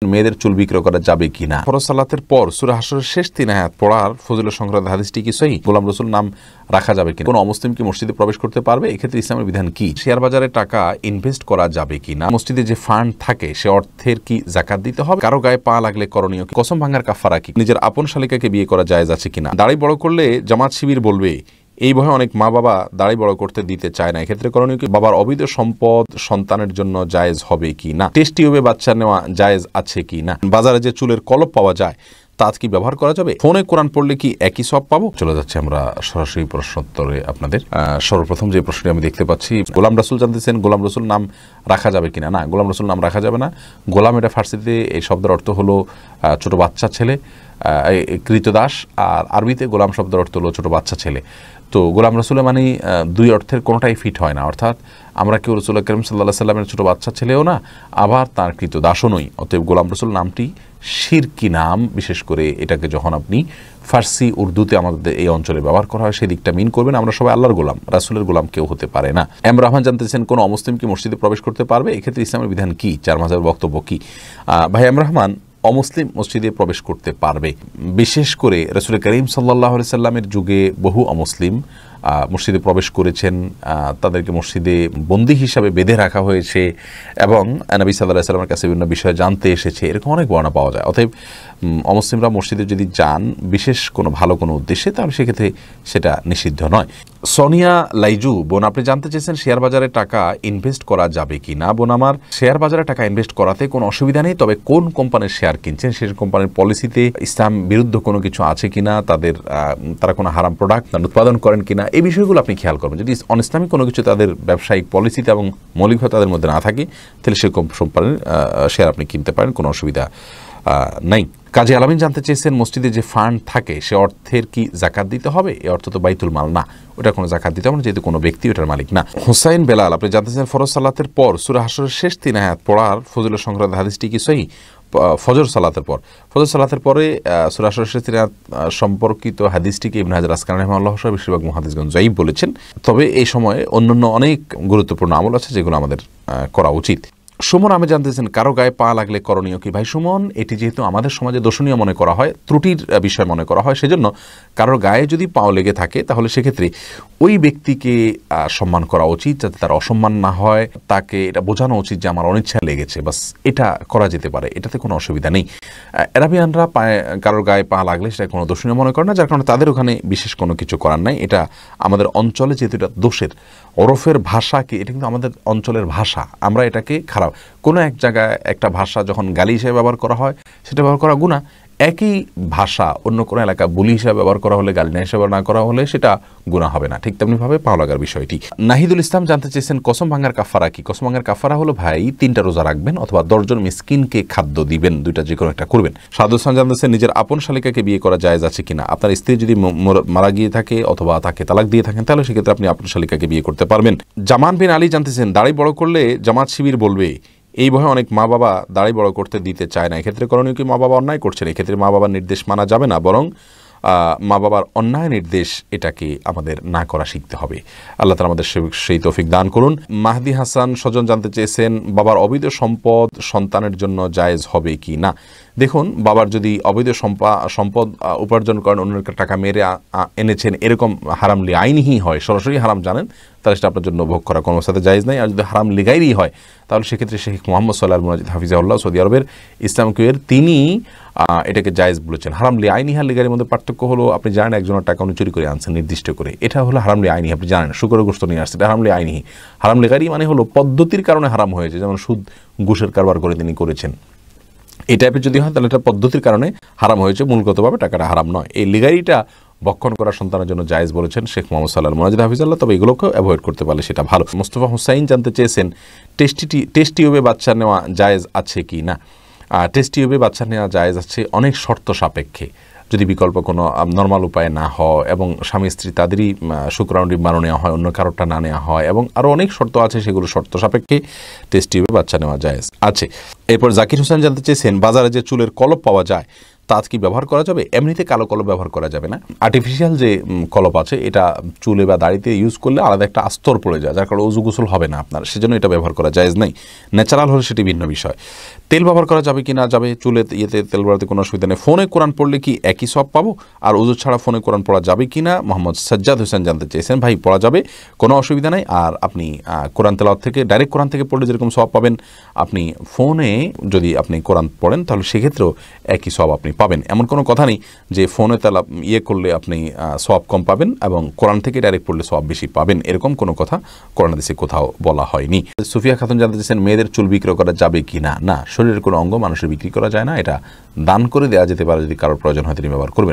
মেয়েদের চুল বিক্রয় করা যাবে কিনা। ফরজ সালাতের পর সূরা হাশরের শেষ 3 আয়াত পড়ার ফজিলত সংক্রান্ত হাদিসটি কি সহিহ? গোলাম রসুল নাম রাখা যাবে কিনা? কোন অমুসলিম কি মসজিদে প্রবেশ করতে পারবে? এক্ষেত্রে ইসলামের বিধান কি? শেয়ার বাজারে টাকা ইনভেস্ট করা যাবে কিনা? মসজিদে যে ফান্ড থাকে সে অর্থের কি যাকাত দিতে হবে? কারো গায়ে পা লাগলে করণীয় কি? কসম ভাঙার কাফারা কি? নিজের আপন শালিকাকে বিয়ে করা জায়েজ আছে কিনা? দাড়ি বড় করলে জামাত শিবির বলবে, এই ভয়ে অনেক মা বাবা দাড়ি বড় করতে দিতে চায় না। এক্ষেত্রে করণীয় কি? বাবার অবৈধ সম্পদ সন্তানের জন্য জায়েজ হবে কি না? টেস্ট টিউবে বাচ্চা নেওয়া জায়েজ আছে কি না? বাজারে যে চুলের কলপ পাওয়া যায় তা কি ব্যবহার করা যাবে? ফোনে কোরআন পড়লে কি একই সব পাবো? চলে যাচ্ছে আমরা সরাসরি প্রশ্নোত্তরে আপনাদের। সর্বপ্রথম যে প্রশ্নটি আমি দেখতে পাচ্ছি, গোলাম রসুল জানতেছেন গোলাম রসুল নাম রাখা যাবে কিনা? না, গোলাম রসুল নাম রাখা যাবে না। গোলাম এটা ফার্সিতে এই শব্দের অর্থ হলো ছোট বাচ্চা ছেলে, কৃতদাস, আর আরবিতে গোলাম শব্দের অর্থ হলো ছোট বাচ্চা ছেলে। তো গোলাম রসুল মানে দুই অর্থের কোনোটাই ফিট হয় না। অর্থাৎ আমরা কেউ রসুল করিম সাল্লাল্লাহু সাল্লামের ছোট বাচ্চা ছেলেও না, আবার তার কৃতদাসও নই। অতএব গোলাম রসুল নামটি শিরকি নাম। বিশেষ করে এটাকে যখন আপনি ফার্সি উর্দুতে আমাদের এই অঞ্চলে ব্যবহার করা হয় সেদিকটা মিন করবেন। আমরা সবাই আল্লাহর গোলাম, রাসুলের গোলাম কেউ হতে পারে না। এম রহমান জানতেছেন কোন অমুসলিম কি মসজিদে প্রবেশ করতে পারবে? এক্ষেত্রে ইসলামের বিধান কি? চার মাযহাবের বক্তব্য কি? ভাই এম রহমান, অমুসলিম মসজিদে প্রবেশ করতে পারবে। বিশেষ করে রাসূল করিম সাল্লাল্লাহু আলাইহি সাল্লামের যুগে বহু অমুসলিম মসজিদে প্রবেশ করেছেন। তাদেরকে মসজিদে বন্দী হিসাবে বেঁধে রাখা হয়েছে এবং নবী সাল্লাল্লাহু আলাইহি সাল্লামের কাছে বিভিন্ন বিষয় জানতে এসেছে, এরকম অনেক বর্ণনা পাওয়া যায়। অতএব অমুসলিমরা মসজিদে যদি যান বিশেষ কোনো ভালো কোনো উদ্দেশ্যে, তাহলে সেক্ষেত্রে সেটা নিষিদ্ধ নয়। সোনিয়া লাইজু বোন, আপনি জানতে চেয়েছেন শেয়ার বাজারে টাকা ইনভেস্ট করা যাবে কি না? বোন আমার, শেয়ার বাজারে টাকা ইনভেস্ট করাতে কোনো অসুবিধা নেই, তবে কোন কোম্পানির শেয়ার কিনছেন সেই কোম্পানির পলিসিতে ইসলাম বিরুদ্ধ কোনো কিছু আছে কিনা, তারা কোনো হারাম প্রোডাক্ট উৎপাদন করেন কিনা, এই বিষয়গুলো আপনি খেয়াল করবেন। যদি অনইসলামিক কোনো কিছু তাদের ব্যবসায়িক পলিসিতে এবং মৌলিকভাবে তাদের মধ্যে না থাকে, তাহলে সেই কোম্পানির শেয়ার আপনি কিনতে পারেন, কোনো অসুবিধা নাই। কাজী আলামিন জানতে চেয়েছেন মসজিদে যে ফান্ড থাকে সে অর্থের কি যাকাত দিতে হবে? এই অর্থ তো বাইতুল মাল না, ওটা কোনো যাকাত দিতে হবে না, যেহেতু কোনো ব্যক্তি ওটার মালিক না। হুসাইন বেলাল, আপনি জানতে চেয়েছেন ফরজ সালাতের পর সূরা হাশরের শেষ 3 আয়াত পড়ার ফজিলত সংক্রান্ত হাদিসটি কি সহিহ? ফজর সালাতের পরে সূরা হাশরের শেষ 3 আয়াত সম্পর্কিত হাদিসটিকে ইবনে হাজার আসকালানী রাহিমাহুল্লাহ সহ বেশিরভাগ মুহাদ্দিসগণ যায়িফ বলেছেন। তবে এই সময়ে অন্যান্য অনেক গুরুত্বপূর্ণ আমল আছে যেগুলো আমাদের করা উচিত। সুমন, আমি জানতেছেন কারো গায়ে পা লাগলে করণীয় কি? ভাই সুমন, এটি যেহেতু আমাদের সমাজে দর্শনীয় মনে করা হয়, ত্রুটির বিষয় মনে করা হয়, সেজন্য কারোর গায়ে যদি পাও লেগে থাকে তাহলে সেক্ষেত্রে ওই ব্যক্তিকে সম্মান করা উচিত, যাতে তার অসম্মান না হয়। তাকে এটা বোঝানো উচিত যে আমার অনিচ্ছা লেগেছে, বাস এটা করা যেতে পারে, এটাতে কোনো অসুবিধা নেই। আরাবিয়ানরা কারোর গায়ে পা লাগলে সেটা কোনো দর্শনীয় মনে করে না, যার কারণে তাদের ওখানে বিশেষ কোনো কিছু করার নাই। এটা আমাদের অঞ্চলে যেহেতু এটা দোষের ওরফের ভাষা, কি এটা কিন্তু আমাদের অঞ্চলের ভাষা, আমরা এটাকে খারাপ কোনো এক জায়গায় একটা ভাষা যখন গালি হিসেবে ব্যবহার করা হয় সেটা ব্যবহার করা গুনাহ। একই ভাষা অন্য কোনো এলাকা বুলি হিসাবে ব্যবহার করা হলে, গালি হিসাবে না করা হলে সেটা গুনাহ হবে না। ঠিক তেমনিভাবে পাও লাগার বিষয়টি। নাহিদুল ইসলাম জানতে চেয়েছেন কসম ভাঙার কাফারা কি? কসম ভাঙার কাফারা হলো ভাই 3টা রোজা রাখবেন অথবা 10 জন মিসকিনকে খাদ্য দিবেন, দুইটা যে কোনো একটা করবেন। সাদুল ইসলাম জানতেছেন নিজের আপন শালিকাকে বিয়ে করা জায়েজ আছে কিনা? আপনার স্ত্রী যদি মারা গিয়ে থাকে অথবা তাকে তালাক দিয়ে থাকেন তাহলে সেক্ষেত্রে আপনি আপন শালিকাকে বিয়ে করতে পারবেন। জামান বিন আলী জানতেছেন দাড়ি বড় করলে জামাত শিবির বলবে, এই ভয়ে অনেক মা বাবা দাড়ি বড় করতে দিতে চায় না। এক্ষেত্রে করণীয় কি? মা বাবা অন্যায় করছেন, এক্ষেত্রে মা বাবার নির্দেশ মানা যাবে না, বরং মা বাবার অন্যায় নির্দেশ এটাকে আমাদের না করা শিখতে হবে। আল্লাহ তাআলা আমাদের সেই তৌফিক দান করুন। মাহদি হাসান স্বজন জানতে চেয়েছেন বাবার অবৈধ সম্পদ সন্তানের জন্য জায়েজ হবে কি না? দেখুন, বাবার যদি অবৈধ সম্পদ উপার্জন করেন, অন্যের টাকা মেরে এনেছেন, এরকম হারাম লিআইনিহি হয়, সরাসরি হারাম জানেন, তাহলে সেটা আপনার জন্য ভোগ করা কোনো সাথে জায়েজ নাই। আর যদি হারাম লিগাইরই হয় তাহলে সেক্ষেত্রে শেখ মুহাম্মদ সাল্লাল্লাহু আলাইহি ওয়াসাল্লাম হাফিজাহুল্লাহ সৌদি আরবের ইসলামিকের তিনি এটাকে জায়েজ বলেছেন। হারাম লিআইনিহি আর লিগাইরের মধ্যে পার্থক্য হলো, আপনি জানেন একজনের টাকা উনি চুরি করে আনছেন নির্দিষ্ট করে, এটা হলো হারাম লিআইনিহি। আপনি জানেন শুকরের গোশত নিয়ে আসছে, এটা হারাম লিআইনিহি। হারাম লিগাইরি মানে হলো পদ্ধতির কারণে হারাম হয়েছে, যেমন সুদ ঘুষের কারবার করে তিনি করেছেন, এই টাইপের যদি হয় তাহলে এটা পদ্ধতির কারণে হারাম হয়েছে, মূলগতভাবে টাকাটা হারাম নয়। এই লিগাইরিটা ভক্ষণ করা সন্তানের জন্য জায়েজ বলেছেন শেখ মুহাম্মদ সাল্লাল্লাহু আলাইহি ওয়াসাল্লাম হাফিজাল্লাহ, তবে এগুলোকেও অ্যাভয়েড করতে পারলে সেটা ভালো। মোস্তফা হুসাইন জানতে চেয়েছেন টেস্ট টিউবে বাচ্চা নেওয়া জায়েজ আছে কি না? টেস্ট টিউবে বাচ্চা নেওয়া জায়েজ আছে অনেক শর্ত সাপেক্ষে, যদি বিকল্প কোনো নর্মাল উপায় না হয় এবং স্বামী স্ত্রী তাদেরই শুক্রাণু ডিম্বাণু নেওয়া হয়, অন্য কারোরটা না নেওয়া হয়, এবং আরও অনেক শর্ত আছে, সেগুলো শর্ত সাপেক্ষে টেস্ট টিউবে বাচ্চা নেওয়া জায়েজ আছে। এরপর জাকির হোসেন জানতে চেয়েছেন বাজারে যে চুলের কলপ পাওয়া যায় তা কি ব্যবহার করা যাবে? এমনিতে কালো কলপ ব্যবহার করা যাবে না। আর্টিফিশিয়াল যে কলপ আছে এটা চুলে বা দাড়িতে ইউজ করলে আলাদা একটা আস্তর পড়ে যায়, যার কারণে উজু গোসল হবে না আপনার, সেজন্য এটা ব্যবহার করা জায়েজ নাই। ন্যাচারাল হলে সেটি ভিন্ন বিষয়। তেল ব্যবহার করা যাবে কি না যাবে, চুলে ইয়েতে তেল ব্যবহারতে কোনো অসুবিধা নেই। ফোনে কোরআন পড়লে কি একই সব পাবো? আর ওযু ছাড়া ফোনে কোরআন পড়া যাবে কি না মোহাম্মদ সাজ্জাদ হোসেন জানতে চেয়েছেন। ভাই পড়া যাবে, কোনো অসুবিধা নেই। আর আপনি কোরআন তেলাওয়াত থেকে ডাইরেক্ট কোরআন থেকে পড়লে যেরকম সওয়াব পাবেন, আপনি ফোনে যদি আপনি কোরআন পড়েন তাহলে সেক্ষেত্রেও একই সওয়াব আপনি পাবেন। এমন কোনো কথা নেই যে ফোনে তেলা করলে আপনি সওয়াব কম পাবেন এবং কোরআন থেকে ডাইরেক্ট পড়লে সওয়াব বেশি পাবেন, এরকম কোনো কথা কোরআন হাদিসে কোথাও বলা হয়নি। সুফিয়া খাতুন জানতে চেয়েছেন মেয়েদের চুল বিক্রয় করা যাবে কি না। না, শরীরের কোনো অঙ্গ মানুষের বিক্রি করা যায় না, এটা দান করে দেওয়া যেতে পারে, যদি কারোর প্রয়োজন হয় তিনি ব্যবহার করবেন।